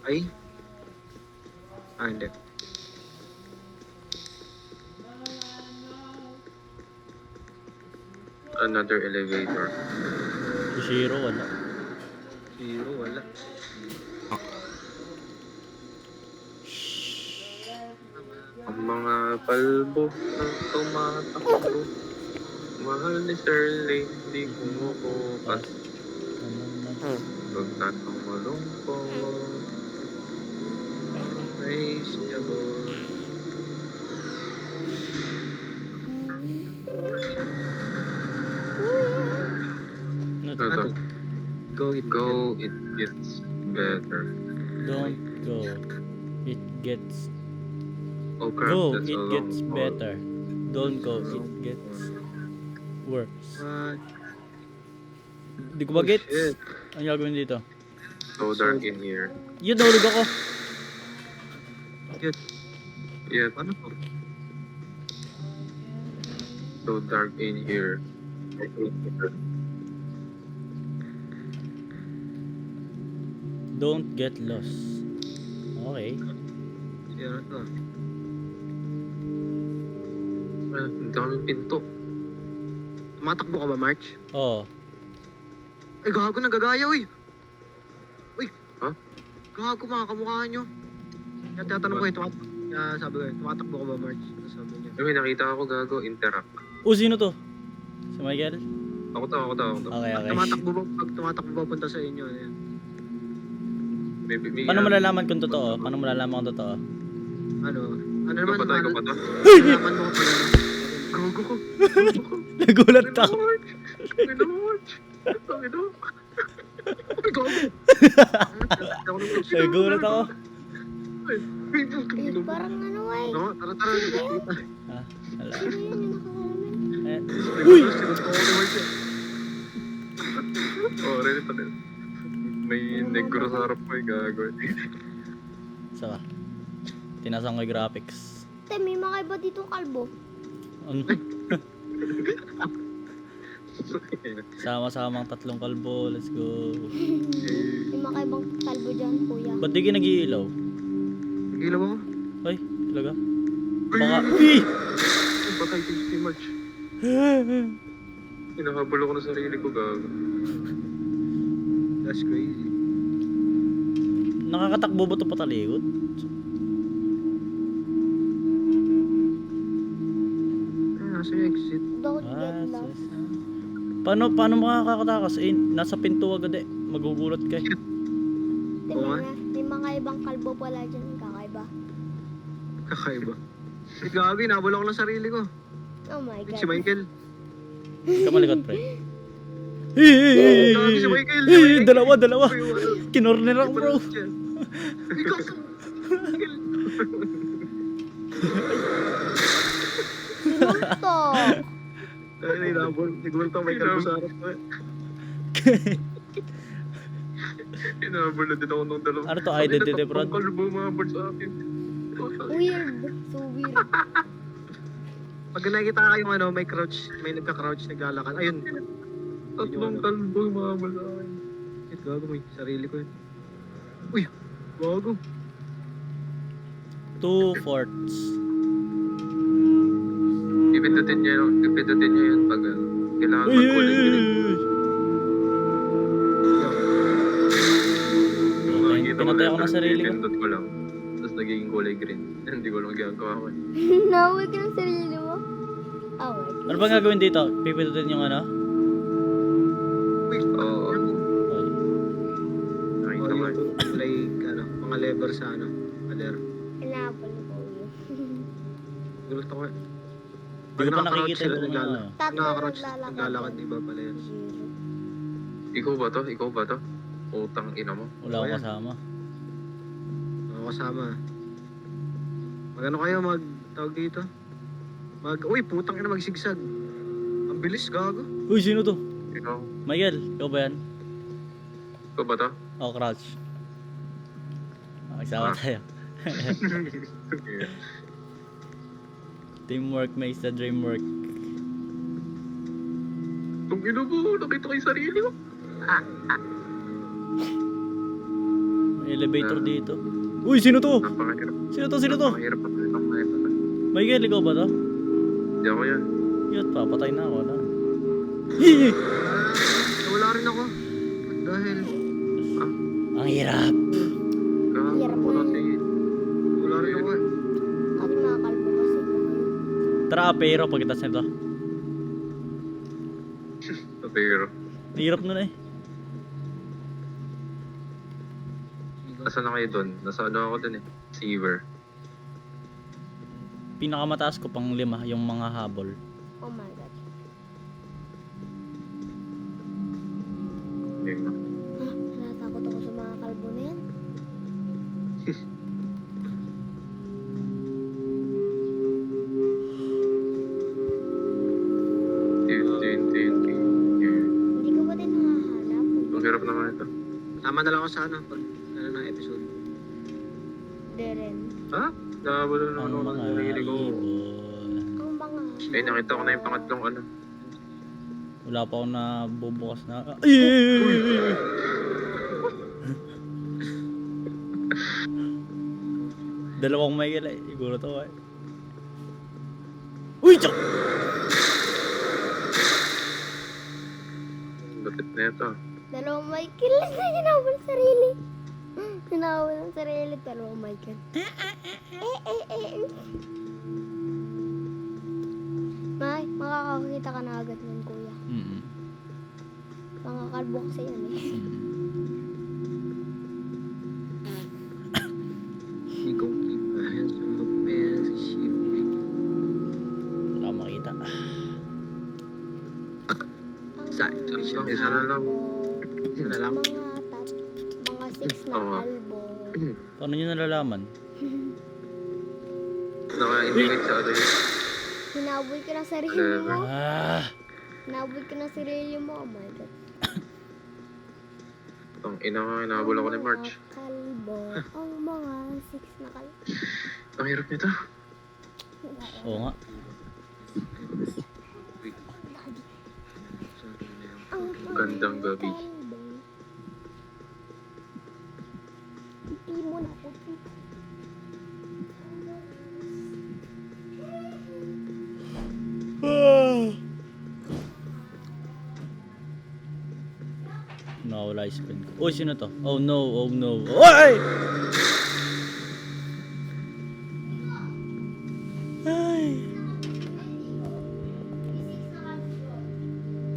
Ay? Hindi. Another elevator. Si Shiro, wala. Zero, wala. Ang mga palbo na tumatakbo. Mahal ni Sterling, di kumukupas. Pagtatang malungkot. Praise the Lord. Not, Ano? Go, it Go, it gets better. don't go. It gets Oh crap, go. that's a It long gets call. better. Don't go. It gets worse. What? Di ko ba Oh, gets? shit. Ang gagawin dito? So dark in here. Yun, nahulog ako. Yun. Yeah, Ano to? so dark in here. Don't get lost. Okay. Ano to? Ang daming pinto. Tumatakbo ka ba, March? Oh. Ay, gago, nagagaya, uy! Uy! Ha? Gago, mga kamukha nyo. Kaya tatanong ko, sabi ko, tumatakbo ka ba, March? Sabi niya. May nakita ako gago, interact. Sino to? Si Michael? Ako to. Okay, Pag tumatakbo ba punta sa inyo, ano yan? May Paano malalaman kung totoo? Paano malalaman kung totoo? Ano Ikaw naman, pa to, ikaw pa to. nalaman mo pala, Gago ko. Nagulat ako. Nagulat ako. Parang ano ay. No, tara. Ah, wala. Sino yun yung nakakalaman? Eh, Uy! Oh, ready pa din. May negro sa harap ko, gago. saka. Tinasang ko yung graphics. Te, may mga iba ditong kalbo. Ano? Sama-samang tatlong kalbo. Let's go. May mga ibang kalbo dyan, kuya. Ba't di kayo nag-iilaw? Nagilaw ako. Ay, talaga? Baka... Uy! Patay si March. Hinahabol ako ng sarili ko, gago. That's crazy. Nakakatakbo ba ito patalikod? Nasa yung exit. Don't Ah, get lost. Paano makakatakas? Eh, nasa pinto agad eh. Magugulat ka eh. Te, Oo, may mga ibang kalbo pala dyan, kakaiba. Kakaiba. Gago, inabol ako ng sarili ko. Oh my God. Si Michael. Ka malikot, pre. Gago, si Michael. Dalawa. Kinorner ako, bro. Ikaw to. Sinuntok. Ay, inabol. Siguro to, may kalbo sa harap ko eh. Hinahabol na din ako ng dalawa. Ano to, identity fraud? Ang kalbo mahabol sa akin. Weird. So weird. Pag nakikita kayong ano, may crouch, may nagka-crouch, naglalakad. Ayun. Tatlong kalbo mahabol sa akin. Shit, gago, may sarili ko yun. Uy, gago. 2 forts. Ipindutin niyo yun pag kailangan mag-kulay green. Pinatay ako ng sarili ko. Pindot ko lang. Tapos nagiging kulay green. Hindi ko lang ginagawa ko. Nawag ka ng sarili mo? Oh my God. Ano bang gagawin dito? Pipindutin yung ano? Uy, Oo. Ay. Nakita ko. like, ano, mga lever sa ano, pader. Inapol ko yun. Gusto ko eh. Hindi ko pa nakaka-crouch nakikita sila, yung naglalakad. ano. Tatlo Nakaka-crouch, naglalakad. naglalakad, di ba pala yun? Ikaw ba to? Utang ina mo. Wala akong kasama. Ako kasama. Mag-ano kayo, tawag dito? Uy, putang ina, magsigsag. Ang bilis, gago. Uy, sino to? Ikaw. Michael, ikaw ba yan? Ikaw ba to? Oh, crouch. Magsama tayo. Teamwork makes the dream work. Kung ino mo, nakita ko yung sarili ko. Elevator dito. Uy, sino to? Napakahirap. Sino to? Sino to? Napakahirap pa ito na ito. Michael, ikaw ba to? Hindi ako yan. Yun, papatay na ako na. Hihi! Wala rin ako. Dahil, Ang hirap. Hirap Wala na si... wala rin ako eh. Kasi mga kalbo kasi. Tara, pero pagkitas nito. Pero, Hirap nun eh. nasa na kayo doon? Nasa ano ako dun eh? Seaver. Pinakamataas ko pang 5, yung mga habol. Oh my god. Yun nga. Ha? Natatakot ako sa mga kalbo na yan. Hindi ko ba din nakahanap? Ang hirap naman ito. Tama na lang ako sa ano, pag ano na episode. Hindi rin. Ha? Nakabalo na Ang ako ng mga sarili ko. ibon. Ang banga. Ay, nakita ko na yung pangatlong ano. Wala pa ako na bubukas na. Ay! Dalawang Michael eh. Siguro to eh. Uy! Tsak! Lapit na ito. Dalawang Michael na hinawal sarili. Hinawal ang sarili. Dalawang Michael. May, makakakita ka na agad nun, kuya. Mm-mm. Mga kalbo kasi yun eh. He gon' keep my hands on the pants and shit. Wala akong makita. Sa- Ang isa na lang. Isa na lang. Mga 6 na Oo. kalbo. Paano nyo nalalaman? Naka-indicate sa ano yun. Hinabol ka ng sarili mo. Ah! Hinabol ka ng sarili mo. Oh my god. Ang ina nga, inahabol ako ni March. Mga kalbo. Ang mga 6 na kalbo. Ang hirap nito. Oo nga. Ang mga Gandang gabi. kalbo. Hindi mo na puti. Nawawala yung spin ko. Uy, sino to? Oh no, oh no. Oy!